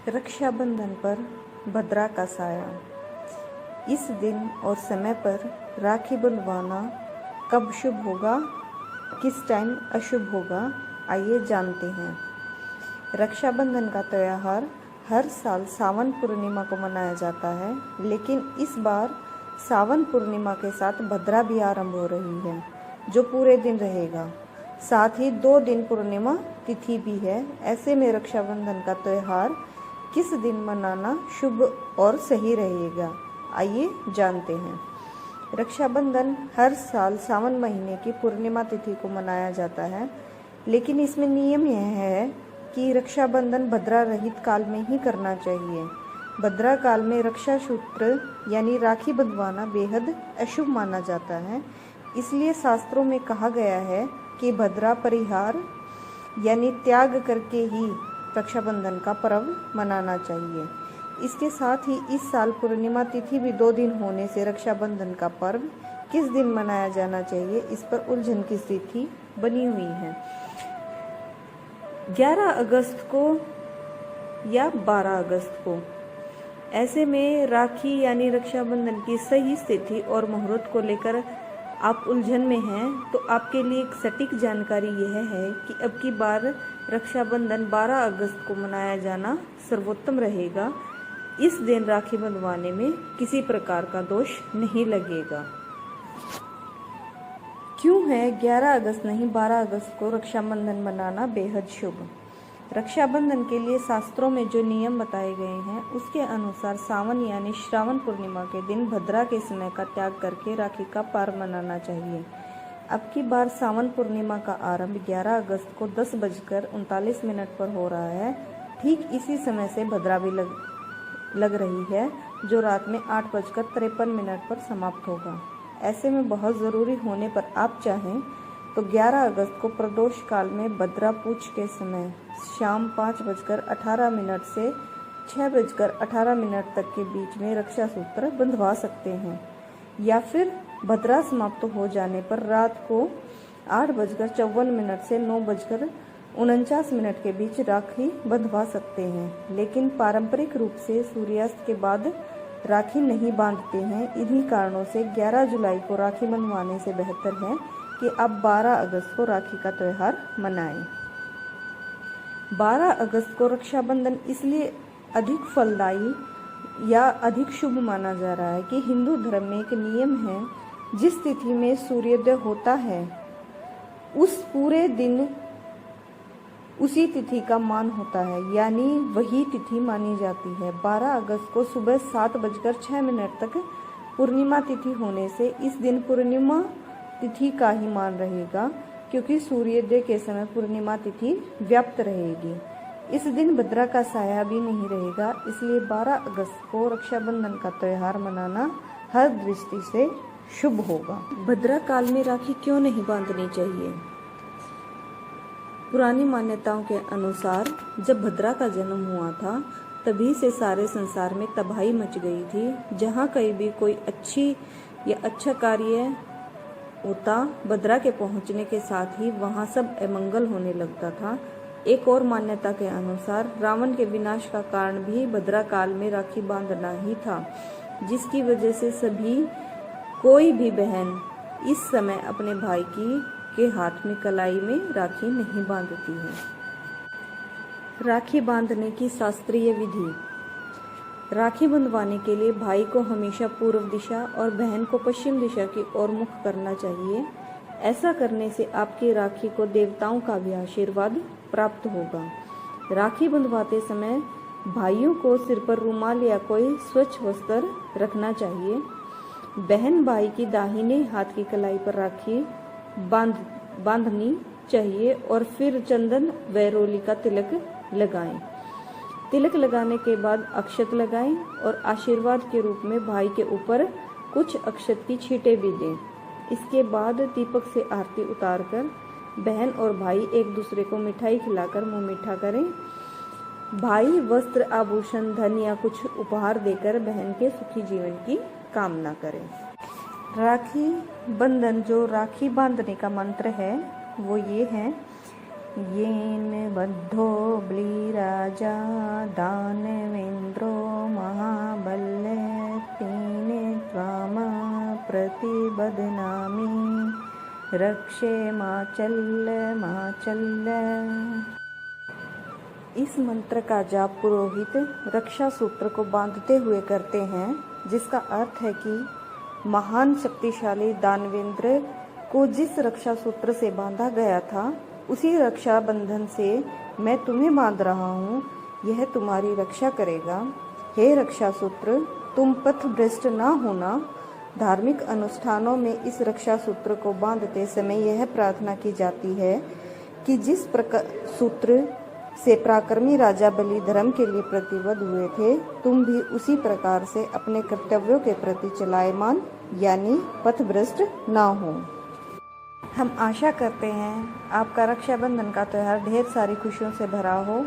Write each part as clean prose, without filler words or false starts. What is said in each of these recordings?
रक्षाबंधन पर भद्रा का साया। इस दिन और समय पर राखी बंधवाना कब शुभ होगा, किस टाइम अशुभ होगा, आइए जानते हैं। रक्षाबंधन का त्यौहार हर साल सावन पूर्णिमा को मनाया जाता है, लेकिन इस बार सावन पूर्णिमा के साथ भद्रा भी आरंभ हो रही है, जो पूरे दिन रहेगा। साथ ही 2 दिन पूर्णिमा तिथि भी है। ऐसे में रक्षाबंधन का त्यौहार किस दिन मनाना शुभ और सही रहेगा, आइए जानते हैं। रक्षाबंधन हर साल सावन महीने की पूर्णिमा तिथि को मनाया जाता है, लेकिन इसमें नियम यह है कि रक्षाबंधन भद्रा रहित काल में ही करना चाहिए। भद्रा काल में रक्षा सूत्र यानी राखी बंधवाना बेहद अशुभ माना जाता है। इसलिए शास्त्रों में कहा गया है कि भद्रा परिहार यानी त्याग करके ही रक्षाबंधन का पर्व मनाना चाहिए। इसके साथ ही इस साल पूर्णिमा तिथि भी 2 दिन होने से रक्षाबंधन का पर्व किस दिन मनाया जाना चाहिए, इस पर उलझन की स्थिति बनी हुई है। 11 अगस्त को या 12 अगस्त को। ऐसे में राखी यानी रक्षाबंधन की सही स्थिति और मुहूर्त को लेकर आप उलझन में हैं, तो आपके लिए एक सटीक जानकारी यह है कि अब की बार रक्षाबंधन 12 अगस्त को मनाया जाना सर्वोत्तम रहेगा। इस दिन राखी बंधवाने में किसी प्रकार का दोष नहीं लगेगा। क्यों है 11 अगस्त नहीं 12 अगस्त को रक्षाबंधन मनाना बेहद शुभ? रक्षाबंधन के लिए शास्त्रों में जो नियम बताए गए हैं, उसके अनुसार सावन यानी श्रावण पूर्णिमा के दिन भद्रा के समय का त्याग करके राखी का पर्व मनाना चाहिए। अब की बार सावन पूर्णिमा का आरंभ 11 अगस्त को 10:39 पर हो रहा है। ठीक इसी समय से भद्रा भी लग रही है, जो रात में 8:53 पर समाप्त होगा। ऐसे में बहुत ज़रूरी होने पर आप चाहें तो 11 अगस्त को प्रदोष काल में भद्रा पूछ के समय शाम 5:18 से 6:18 तक के बीच में रक्षा सूत्र बंधवा सकते हैं, या फिर भद्रा समाप्त हो जाने पर रात को 8:54 से 9:49 के बीच राखी बंधवा सकते हैं। लेकिन पारंपरिक रूप से सूर्यास्त के बाद राखी नहीं बांधते हैं। इन्हीं कारणों से 11 जुलाई को राखी बंधवाने से बेहतर है कि आप 12 अगस्त को राखी का त्यौहार मनाएं। 12 अगस्त को रक्षाबंधन इसलिए अधिक फलदायी या अधिक शुभ माना जा रहा है कि हिंदू धर्म में एक नियम है, जिस तिथि में सूर्योदय होता है उस पूरे दिन उसी तिथि का मान होता है, यानी वही तिथि मानी जाती है। 12 अगस्त को सुबह 7:06 तक पूर्णिमा तिथि होने से इस दिन पूर्णिमा तिथि का ही मान रहेगा, क्योंकि सूर्योदय के समय पूर्णिमा तिथि व्याप्त रहेगी। इस दिन भद्रा का साया भी नहीं रहेगा। इसलिए 12 अगस्त को रक्षाबंधन का त्यौहार मनाना हर दृष्टि से शुभ होगा। भद्रा काल में राखी क्यों नहीं बांधनी चाहिए? पुरानी मान्यताओं के अनुसार जब भद्रा का जन्म हुआ था, तभी से सारे संसार में तबाही मच गई थी। जहाँ कहीं भी कोई अच्छी या अच्छा कार्य होता, भद्रा के पहुँचने के साथ ही वहाँ सब अमंगल होने लगता था। एक और मान्यता के अनुसार रावण के विनाश का कारण भी भद्रा काल में राखी बांधना ही था, जिसकी वजह से कोई भी बहन इस समय अपने भाई के हाथ में कलाई में राखी नहीं बांधती है। राखी बांधने की शास्त्रीय विधि। राखी बंधवाने के लिए भाई को हमेशा पूर्व दिशा और बहन को पश्चिम दिशा की ओर मुख करना चाहिए। ऐसा करने से आपकी राखी को देवताओं का भी आशीर्वाद प्राप्त होगा। राखी बंधवाते समय भाइयों को सिर पर रुमाल या कोई स्वच्छ वस्त्र रखना चाहिए। बहन भाई की दाहिने हाथ की कलाई पर राखी बांधनी चाहिए और फिर चंदन व रोली का तिलक लगाएं। तिलक लगाने के बाद अक्षत लगाएं और आशीर्वाद के रूप में भाई के ऊपर कुछ अक्षत की छींटे भी दें। इसके बाद दीपक से आरती उतारकर बहन और भाई एक दूसरे को मिठाई खिलाकर मुंह मीठा करें। भाई वस्त्र, आभूषण, धन या कुछ उपहार देकर बहन के सुखी जीवन की कामना करें। राखी बंधन, जो राखी बांधने का मंत्र है वो ये है येन बद्धो बलिराजा दानवेन्द्रो महाबल्य तेन त्वाम प्रतिबध्नामि रक्षे माचल्य। इस मंत्र का जाप पुरोहित रक्षा सूत्र को बांधते हुए करते हैं, जिसका अर्थ है कि महान शक्तिशाली दानवेंद्र को जिस रक्षा सूत्र से बांधा गया था, उसी रक्षा बंधन से मैं तुम्हें बांध रहा हूँ। यह तुम्हारी रक्षा करेगा। हे रक्षा सूत्र, तुम पथ भ्रष्ट ना होना। धार्मिक अनुष्ठानों में इस रक्षा सूत्र को बांधते समय यह प्रार्थना की जाती है कि जिस प्रकार सूत्र से पराक्रमी राजा बलि धर्म के लिए प्रतिबद्ध हुए थे, तुम भी उसी प्रकार से अपने कर्तव्यों के प्रति चलायमान यानी पथभ्रष्ट ना हो। हम आशा करते हैं आपका रक्षाबंधन का त्यौहार ढेर सारी खुशियों से भरा हो।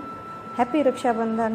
हैप्पी रक्षाबंधन।